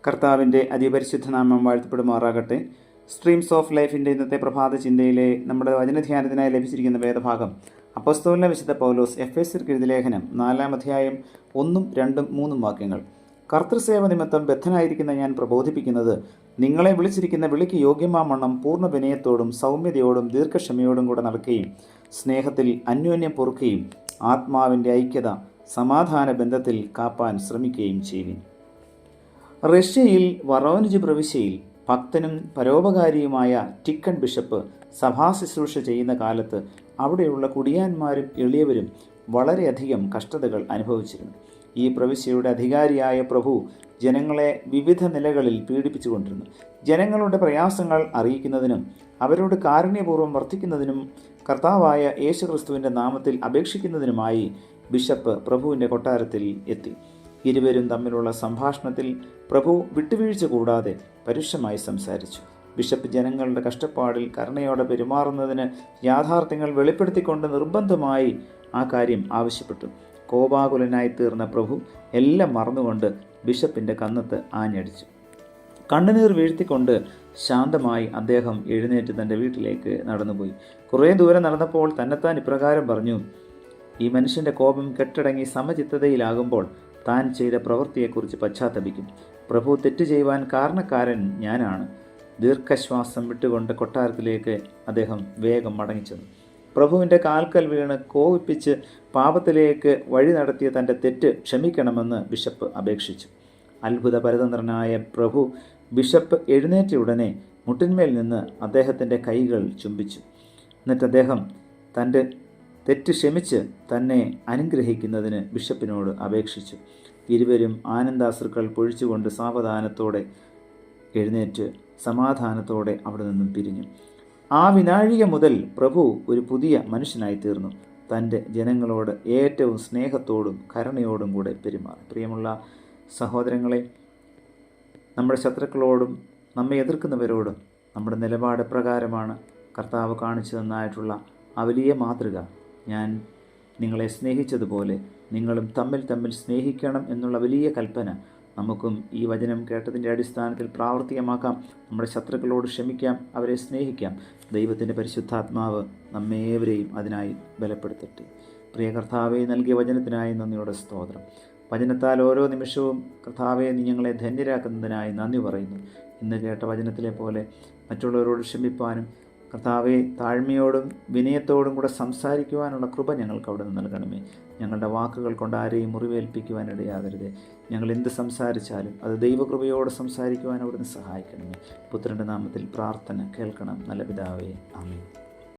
കർത്താവിൻ്റെ അതിപരിശുദ്ധ നാമം വാഴ്ത്തപ്പെടുമാറാകട്ടെ. സ്ട്രീംസ് ഓഫ് ലൈഫിൻ്റെ ഇന്നത്തെ പ്രഭാത ചിന്തയിലെ നമ്മുടെ വചനധ്യാനത്തിനായി ലഭിച്ചിരിക്കുന്ന വേദഭാഗം അപ്പോസ്തലനായ വിശുദ്ധ പൗലോസ് എഫേസ്യർക്ക് എഴുതിയ ലേഖനം 4-ാം അധ്യായം 1, 2, 3 വാക്യങ്ങൾ. കർത്തൃസേവ നിമിത്തം ബദ്ധനായിരിക്കുന്ന ഞാൻ പ്രബോധിപ്പിക്കുന്നത്, നിങ്ങളെ വിളിച്ചിരിക്കുന്ന വിളിക്ക് യോഗ്യമാവണ്ണം പൂർണ്ണ വിനയത്തോടും സൗമ്യതയോടും ദീർഘക്ഷമയോടും കൂടെ നടക്കുകയും സ്നേഹത്തിൽ അന്യോന്യം പൊറുക്കുകയും ആത്മാവിൻ്റെ ഐക്യത സമാധാന ബന്ധത്തിൽ കാപ്പാൻ ശ്രമിക്കുകയും ചെയ്യുവിൻ. റഷ്യയിൽ വറോനിജ് പ്രവിശ്യയിൽ ഭക്തനും പരോപകാരിയുമായ ടിക്കൺ ബിഷപ്പ് സഭാശുശ്രൂഷ ചെയ്യുന്ന കാലത്ത് അവിടെയുള്ള കുടിയാന്മാരും എളിയവരും വളരെയധികം കഷ്ടതകൾ അനുഭവിച്ചിരുന്നു. ഈ പ്രവിശ്യയുടെ അധികാരിയായ പ്രഭു ജനങ്ങളെ വിവിധ നിലകളിൽ പീഡിപ്പിച്ചുകൊണ്ടിരുന്നു. ജനങ്ങളുടെ പ്രയാസങ്ങൾ അറിയിക്കുന്നതിനും അവരോട് കാരുണ്യപൂർവ്വം വർത്തിക്കുന്നതിനും കർത്താവായ യേശുക്രിസ്തുവിൻ്റെ നാമത്തിൽ അപേക്ഷിക്കുന്നതിനുമായി ബിഷപ്പ് പ്രഭുവിൻ്റെ കൊട്ടാരത്തിൽ എത്തി. ഇരുവരും തമ്മിലുള്ള സംഭാഷണത്തിൽ പ്രഭു വിട്ടുവീഴ്ച കൂടാതെ പരുഷമായി സംസാരിച്ചു. ബിഷപ്പ് ജനങ്ങളുടെ കഷ്ടപ്പാടിൽ കരുണയോടെ പെരുമാറുന്നതിന് യാഥാർത്ഥ്യങ്ങൾ വെളിപ്പെടുത്തിക്കൊണ്ട് നിർബന്ധമായി ആ കാര്യം ആവശ്യപ്പെട്ടു. കോപാകുലനായി തീർന്ന പ്രഭു എല്ലാം മറന്നുകൊണ്ട് ബിഷപ്പിൻ്റെ കന്നത്ത് ആഞ്ഞടിച്ചു. കണ്ണുനീർ വീഴ്ത്തിക്കൊണ്ട് ശാന്തമായി അദ്ദേഹം എഴുന്നേറ്റ് തൻ്റെ വീട്ടിലേക്ക് നടന്നുപോയി. കുറേ ദൂരം നടന്നപ്പോൾ തന്നെത്താൻ ഇപ്രകാരം പറഞ്ഞു: ഈ മനുഷ്യൻ്റെ കോപം കെട്ടടങ്ങി സമചിത്തതയിലാകുമ്പോൾ താൻ ചെയ്ത പ്രവൃത്തിയെക്കുറിച്ച് പശ്ചാത്തപിക്കും. പ്രഭു തെറ്റ് ചെയ്യുവാൻ കാരണക്കാരൻ ഞാനാണ്. ദീർഘശ്വാസം വിട്ടുകൊണ്ട് കൊട്ടാരത്തിലേക്ക് അദ്ദേഹം വേഗം മടങ്ങിച്ചെന്നു. പ്രഭുവിൻ്റെ കാൽക്കൽ വീണ് കോപിപ്പിച്ച് പാപത്തിലേക്ക് വഴി നടത്തിയ തൻ്റെ തെറ്റ് ക്ഷമിക്കണമെന്ന് ബിഷപ്പ് അപേക്ഷിച്ചു. അത്ഭുത പരതന്ത്രനായ പ്രഭു ബിഷപ്പ് എഴുന്നേറ്റ ഉടനെ മുട്ടിന്മേൽ നിന്ന് അദ്ദേഹത്തിൻ്റെ കൈകൾ ചുംബിച്ചു. എന്നിട്ട് അദ്ദേഹം തൻ്റെ തെറ്റ് ക്ഷമിച്ച് തന്നെ അനുഗ്രഹിക്കുന്നതിന് ബിഷപ്പിനോട് അപേക്ഷിച്ചു. ഇരുവരും ആനന്ദാശ്രുക്കൾ പൊഴിച്ചുകൊണ്ട് സാവധാനത്തോടെ എഴുന്നേറ്റ് സമാധാനത്തോടെ അവിടെ നിന്നും പിരിഞ്ഞു. ആ വിനാഴിക മുതൽ പ്രഭു ഒരു പുതിയ മനുഷ്യനായി തീർന്നു. തൻ്റെ ജനങ്ങളോട് ഏറ്റവും സ്നേഹത്തോടും കരുണയോടും കൂടെ പെരുമാറി. പ്രിയമുള്ള സഹോദരങ്ങളെ, നമ്മുടെ ശത്രുക്കളോടും നമ്മെ എതിർക്കുന്നവരോടും നമ്മുടെ നിലപാട് പ്രകാരമാണ് കർത്താവ് കാണിച്ചു തന്നായിട്ടുള്ള ആ വലിയ മാതൃക. ഞാൻ നിങ്ങളെ സ്നേഹിച്ചതുപോലെ നിങ്ങളും തമ്മിൽ സ്നേഹിക്കണം എന്നുള്ള വലിയ കൽപ്പന നമുക്കും ഈ വചനം കേട്ടതിൻ്റെ അടിസ്ഥാനത്തിൽ പ്രാവർത്തികമാക്കാം. നമ്മുടെ ശത്രുക്കളോട് ക്ഷമിക്കാം, അവരെ സ്നേഹിക്കാം. ദൈവത്തിൻ്റെ പരിശുദ്ധാത്മാവ് നമ്മേവരെയും അതിനായി ബലപ്പെടുത്തട്ടെ. പ്രിയ കർത്താവെ, നൽകിയ വചനത്തിനായി നന്ദിയോടെ സ്തോത്രം. വചനത്താൽ ഓരോ നിമിഷവും കർത്താവെ നീ ഞങ്ങളെ ധന്യരാക്കുന്നതിനായി നന്ദി പറയുന്നു. ഇന്ന് കേട്ട വചനത്തിലെ പോലെ മറ്റുള്ളവരോട് ക്ഷമിപ്പാനും കർത്താവെ താഴ്മയോടും വിനയത്തോടും കൂടെ സംസാരിക്കുവാനുള്ള കൃപ ഞങ്ങൾക്ക് അവിടെ നിന്ന് നൽകണമേ. ഞങ്ങളുടെ വാക്കുകൾ കൊണ്ട് ആരെയും മുറിവേൽപ്പിക്കുവാനിടയാകരുതേ. ഞങ്ങൾ എന്ത് സംസാരിച്ചാലും അത് ദൈവകൃപയോടെ സംസാരിക്കുവാൻ അവിടെ നിന്ന് സഹായിക്കണമേ. പുത്രൻ്റെ നാമത്തിൽ പ്രാർത്ഥന കേൾക്കണം നല്ല പിതാവേ, ആമേൻ.